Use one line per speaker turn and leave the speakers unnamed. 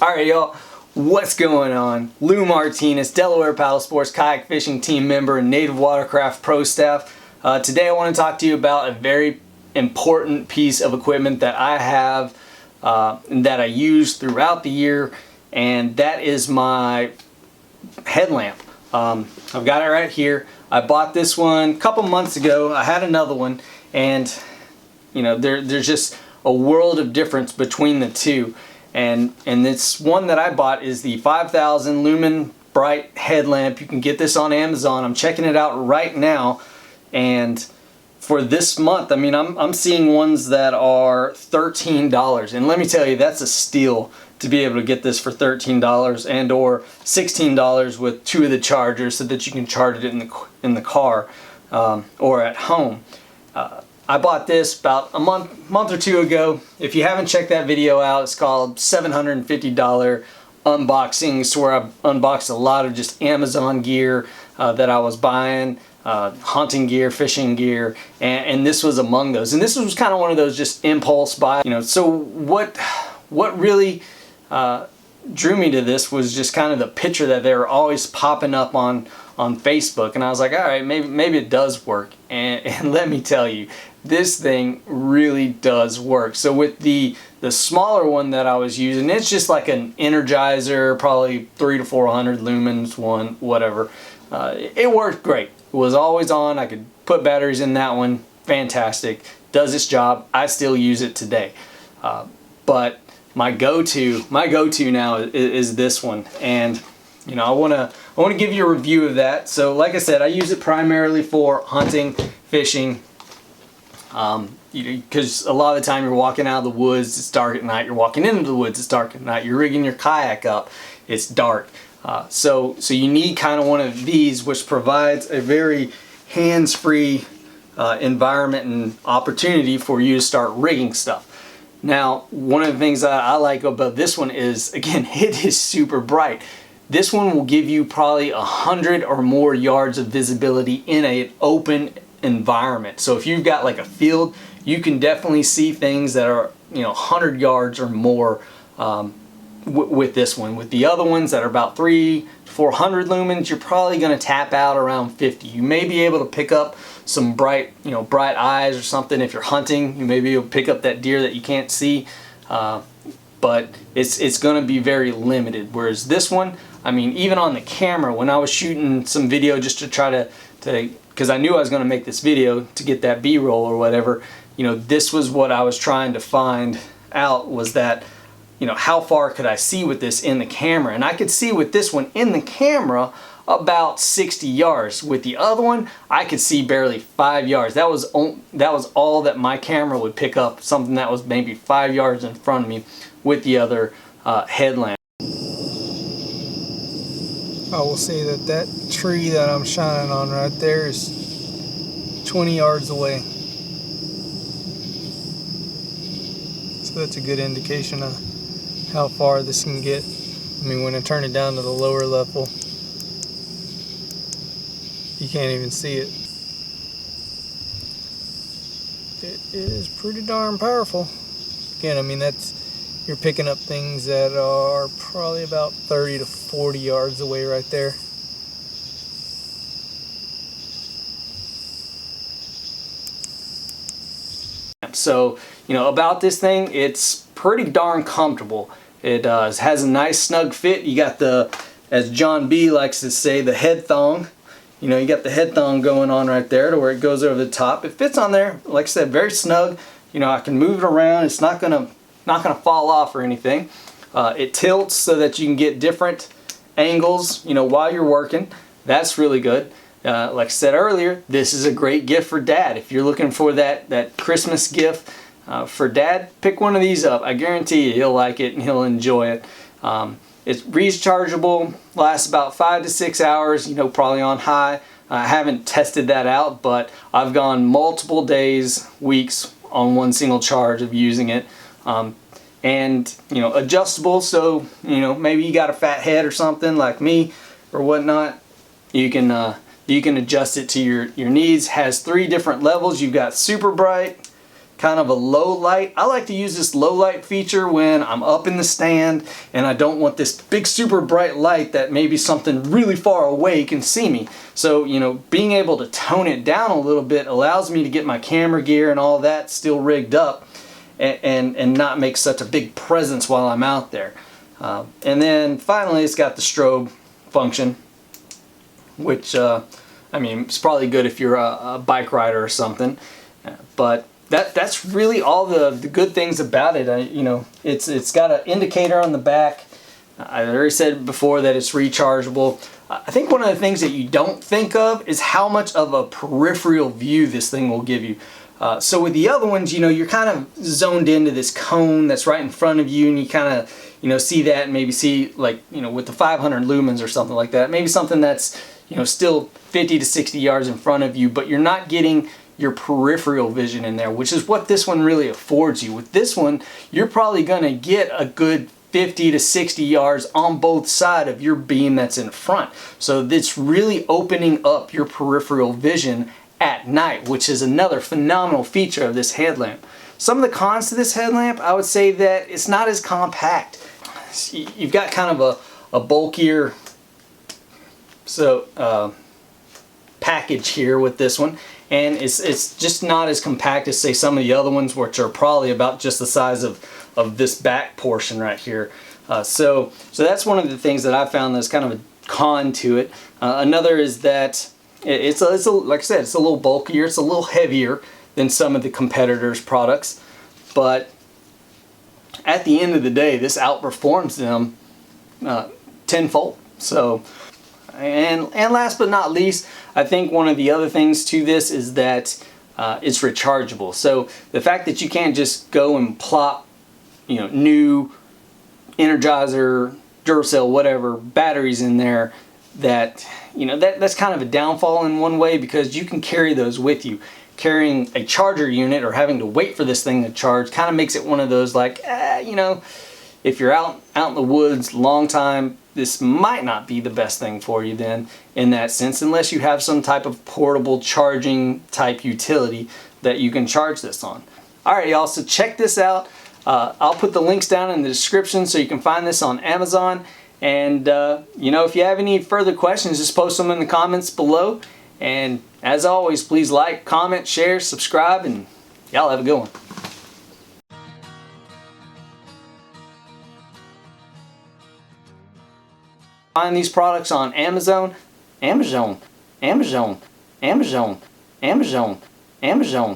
Alright y'all, what's going on? Lou Martinez, Delaware Paddle Sports kayak fishing team member and native Watercraft pro staff. Today I want to talk to you about a very important piece of equipment that I have and that I use throughout the year, and that is my headlamp. I've got it right here. I bought this one a couple months ago. I had another one, and you know, there's just a world of difference between the two. And this one that I bought is the 5000 Lumen Bright Headlamp. You can get this on Amazon. I'm checking it out right now, and for this month, I mean, I'm seeing ones that are $13, and let me tell you, that's a steal to be able to get this for $13 and or $16 with two of the chargers so that you can charge it in the car or at home. I bought this about a month or two ago. If you haven't checked that video out, it's called $750 unboxing. It's where I unboxed a lot of just Amazon gear that I was buying, hunting gear, fishing gear, and this was among those. And this was kind of one of those just impulse buys. You know, so what really drew me to this was just kind of the picture that they were always popping up on Facebook, and I was like, all right, maybe it does work. And let me tell you, this thing really does work. So with the smaller one that I was using, it's just like an Energizer, probably 300 to 400 lumens one, whatever. It worked great. It was always on. I could put batteries in that one. Fantastic. Does its job. I still use it today. But my go-to now is this one, and you know, I want to give you a review of that. So like I said, I use it primarily for hunting, fishing, because a lot of the time you're walking out of the woods, it's dark at night. You're walking into the woods, it's dark at night. You're rigging your kayak up, it's dark. So you need kind of one of these, which provides a very hands-free environment and opportunity for you to start rigging stuff. Now, one of the things that I like about this one is, again, it is super bright. This one will give you probably 100 or more yards of visibility in an open environment. So if you've got like a field, you can definitely see things that are, you know, 100 yards or more with this one. With the other ones that are about 300 to 400 lumens, you're probably going to tap out around 50. You may be able to pick up some bright eyes or something. If you're hunting, you may be able to pick up that deer that you can't see, but it's going to be very limited. Whereas this one, I mean, even on the camera, when I was shooting some video just to try to because I knew I was going to make this video to get that B-roll or whatever, you know, this was what I was trying to find out, was that, you know, how far could I see with this in the camera? And I could see with this one in the camera about 60 yards. With the other one, I could see barely 5 yards. That was all that my camera would pick up, something that was maybe 5 yards in front of me with the other headlamp.
I will say that tree that I'm shining on right there is 20 yards away. So that's a good indication of how far this can get. I mean, when I turn it down to the lower level, you can't even see it. It is pretty darn powerful. Again, I mean, you're picking up things that are probably about 30 to 40 yards away right there.
So, you know, about this thing, it's pretty darn comfortable. It has a nice snug fit. You got the, as John B likes to say, the head thong. You know, you got the head thong going on right there to where it goes over the top. It fits on there, like I said, very snug. You know, I can move it around. It's not gonna fall off or anything. It tilts so that you can get different angles, you know, while you're working. That's really good. Like I said earlier, this is a great gift for Dad. If you're looking for that Christmas gift for Dad, pick one of these up. I guarantee you he'll like it and he'll enjoy it. It's rechargeable, lasts about 5 to 6 hours, you know, probably on high. I haven't tested that out, but I've gone multiple days, weeks on one single charge of using it. And you know, adjustable, so you know, maybe you got a fat head or something like me or whatnot, you can adjust it to your needs. Has 3 different levels. You've got super bright, kind of a low light. I like to use this low light feature when I'm up in the stand and I don't want this big super bright light that maybe something really far away can see me. So, you know, being able to tone it down a little bit allows me to get my camera gear and all that still rigged up and not make such a big presence while I'm out there. And then finally it's got the strobe function, which I mean, it's probably good if you're a bike rider or something, but that's really all the good things about it. You know, it's got an indicator on the back. I already said before that it's rechargeable. I think one of the things that you don't think of is how much of a peripheral view this thing will give you. So with the other ones, you know, you're kind of zoned into this cone that's right in front of you, and you kind of, you know, see that and maybe see, like, you know, with the 500 lumens or something like that, maybe something that's, you know, still 50 to 60 yards in front of you, but you're not getting your peripheral vision in there, which is what this one really affords you. With this one, you're probably going to get a good 50 to 60 yards on both sides of your beam that's in front. So it's really opening up your peripheral vision at night, which is another phenomenal feature of this headlamp. Some of the cons to this headlamp, I would say that it's not as compact. You've got kind of a bulkier package here with this one, and it's just not as compact as, say, some of the other ones, which are probably about just the size of this back portion right here. So that's one of the things that I found that's kind of a con to it. Another is that it's like I said, it's a little bulkier, it's a little heavier than some of the competitors' products, but at the end of the day, this outperforms them tenfold. So, and last but not least, I think one of the other things to this is that it's rechargeable. So the fact that you can't just go and plop, you know, new Energizer, Duracell, whatever batteries in there, that, you know, that's kind of a downfall in one way, because you can carry those with you. Carrying a charger unit or having to wait for this thing to charge kind of makes it one of those, like, you know, if you're out in the woods long time, this might not be the best thing for you then, in that sense, unless you have some type of portable charging type utility that you can charge this on. Alright y'all, so check this out. I'll put the links down in the description so you can find this on Amazon. And you know, if you have any further questions, just post them in the comments below. And as always, please like, comment, share, subscribe, and y'all have a good one. Find these products on Amazon, Amazon, Amazon, Amazon, Amazon, Amazon.